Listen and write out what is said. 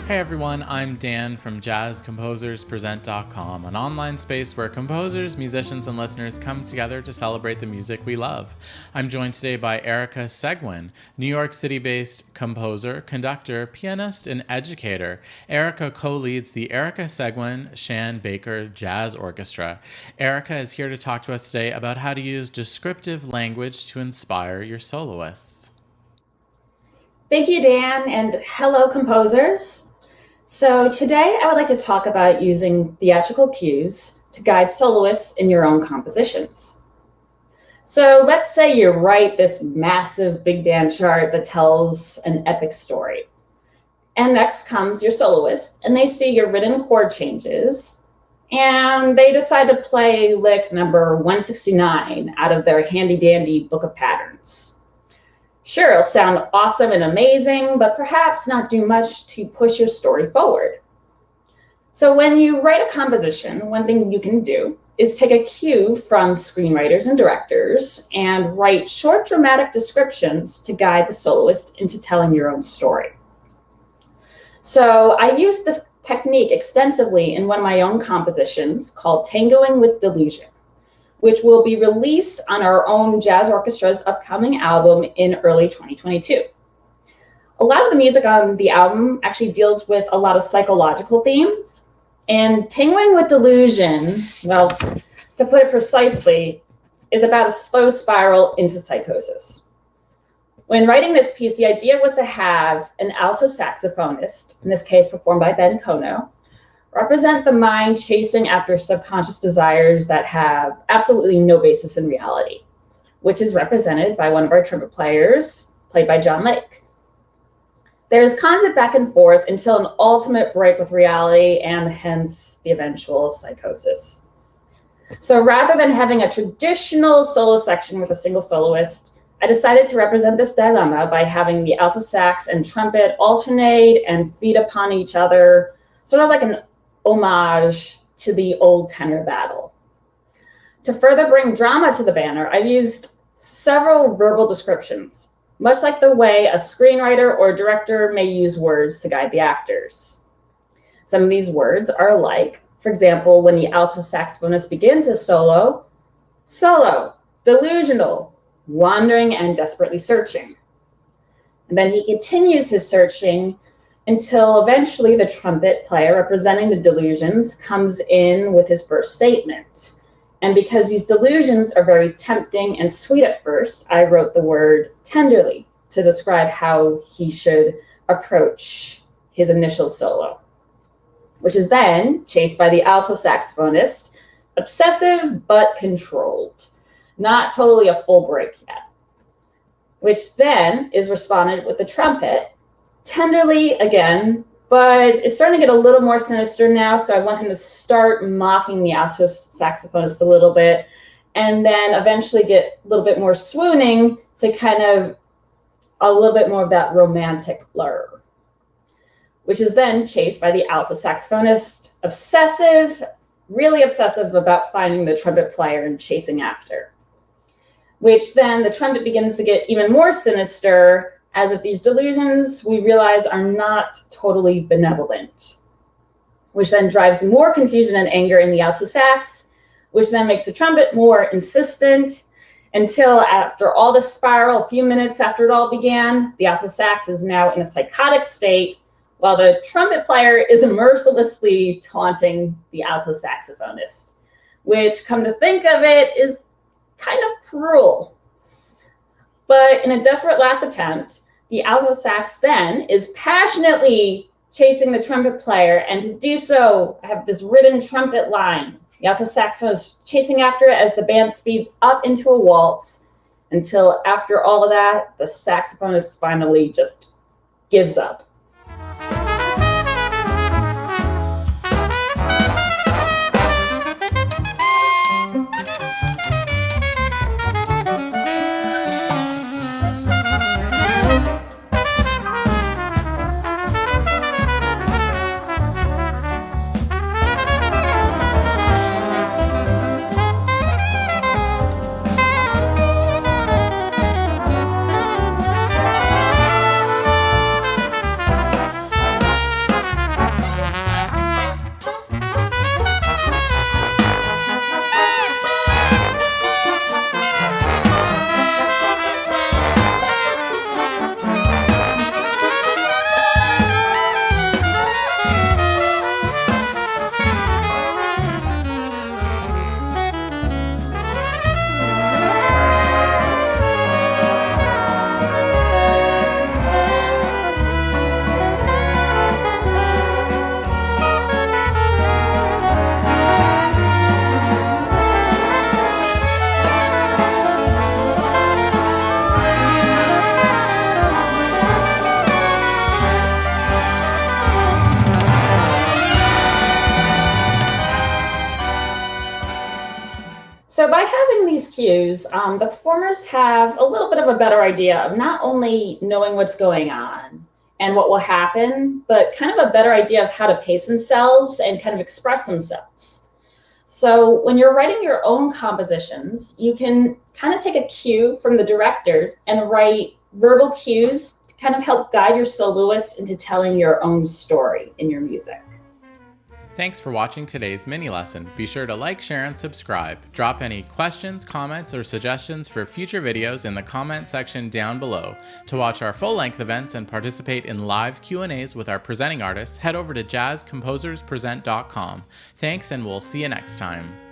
Hey everyone, I'm Dan from JazzComposersPresent.com, an online space where composers, musicians, and listeners come together to celebrate the music we love. I'm joined today by Erica Seguine, New York City-based composer, conductor, pianist, and educator. Erica co-leads the Erica Seguine Shon Baker Jazz Orchestra. Erica is here to talk to us today about how to use descriptive language to inspire your soloists. Thank you, Dan, and hello, composers. So today I would like to talk about using theatrical cues to guide soloists in your own compositions. So let's say you write this massive big band chart that tells an epic story. And next comes your soloist, and they see your written chord changes, and they decide to play lick number 169 out of their handy-dandy book of patterns. Sure, it'll sound awesome and amazing, but perhaps not do much to push your story forward. So when you write a composition, one thing you can do is take a cue from screenwriters and directors and write short dramatic descriptions to guide the soloist into telling your own story. So I used this technique extensively in one of my own compositions called Tangoing with Delusion, which will be released on our own Jazz Orchestra's upcoming album in early 2022. A lot of the music on the album actually deals with a lot of psychological themes, and Tangoing with Delusion, well, to put it precisely, is about a slow spiral into psychosis. When writing this piece, the idea was to have an alto saxophonist, in this case performed by Ben Kono, represent the mind chasing after subconscious desires that have absolutely no basis in reality, which is represented by one of our trumpet players, played by John Lake. There's constant back and forth until an ultimate break with reality and hence the eventual psychosis. So rather than having a traditional solo section with a single soloist, I decided to represent this dilemma by having the alto sax and trumpet alternate and feed upon each other, sort of like an homage to the old tenor battle. To further bring drama to the banner, I've used several verbal descriptions, much like the way a screenwriter or director may use words to guide the actors. Some of these words are like, for example, when the alto saxophonist begins his solo, delusional, wandering and desperately searching. And then he continues his searching until eventually the trumpet player representing the delusions comes in with his first statement. And because these delusions are very tempting and sweet at first, I wrote the word tenderly to describe how he should approach his initial solo, which is then chased by the alto saxophonist, obsessive but controlled, not totally a full break yet, which then is responded with the trumpet, tenderly again, but it's starting to get a little more sinister now, so I want him to start mocking the alto saxophonist a little bit, and then eventually get a little bit more swooning to kind of a little bit more of that romantic blur, which is then chased by the alto saxophonist, obsessive, really obsessive about finding the trumpet player and chasing after, which then the trumpet begins to get even more sinister, as if these delusions, we realize, are not totally benevolent, which then drives more confusion and anger in the alto sax, which then makes the trumpet more insistent, until after all the spiral, a few minutes after it all began, the alto sax is now in a psychotic state, while the trumpet player is mercilessly taunting the alto saxophonist, which, come to think of it, is kind of cruel. But in a desperate last attempt, the alto sax then is passionately chasing the trumpet player, and to do so, I have this written trumpet line. The alto saxophone is chasing after it as the band speeds up into a waltz, until after all of that, the saxophonist finally just gives up. cues, the performers have a little bit of a better idea of not only knowing what's going on and what will happen, but kind of a better idea of how to pace themselves and kind of express themselves. So when you're writing your own compositions, you can kind of take a cue from the directors and write verbal cues to kind of help guide your soloists into telling your own story in your music. Thanks for watching today's mini lesson. Be sure to like, share, and subscribe. Drop any questions, comments, or suggestions for future videos in the comment section down below. To watch our full-length events and participate in live Q&As with our presenting artists, head over to jazzcomposerspresent.com. Thanks, and we'll see you next time.